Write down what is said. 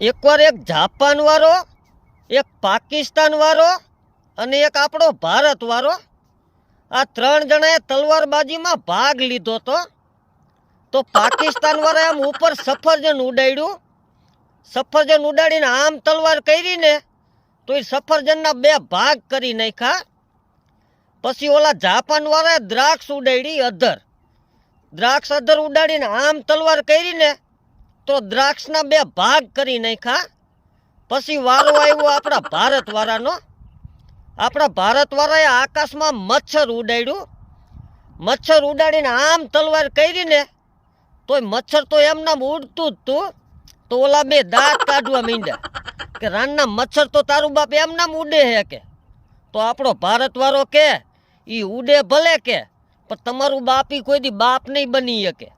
એકવાર એક જાપાન વાળો, એક પાકિસ્તાન વાળો અને એક આપણો ભારત વાળો, આ ત્રણ જણાએ તલવારબાજીમાં ભાગ લીધો હતો. તો પાકિસ્તાન વાળાએ આમ ઉપર સફરજન ઉડાડ્યું. સફરજન ઉડાડીને આમ તલવાર કરીને તો એ સફરજનના બે ભાગ કરી નાખ્યા. પછી ઓલા જાપાન વાળાએ દ્રાક્ષ ઉડાડી, અધર. દ્રાક્ષ અધર ઉડાડીને આમ તલવાર કરીને તો દ્રાક્ષના બે ભાગ કરી નાખ્યા. પછી વારો આવ્યો આપણા ભારત વાળાનો. આપણા ભારત વાળાએ આકાશમાં મચ્છર ઉડાડ્યું. મચ્છર ઉડાડીને આમ તલવાર કરીને તોય મચ્છર તો એમનામ ઉડતું જ તું. તો ઓલા બે દાંત કાઢવા માંડ્યા કે રાનના મચ્છર તો તારું બાપ એમનામ ઉડે હે કે. તો આપણો ભારત વાળો કે ઈ ઉડે ભલે કે, પણ તમારું બાપ ઈ કોઈ દી બાપ નહીં બની શકે.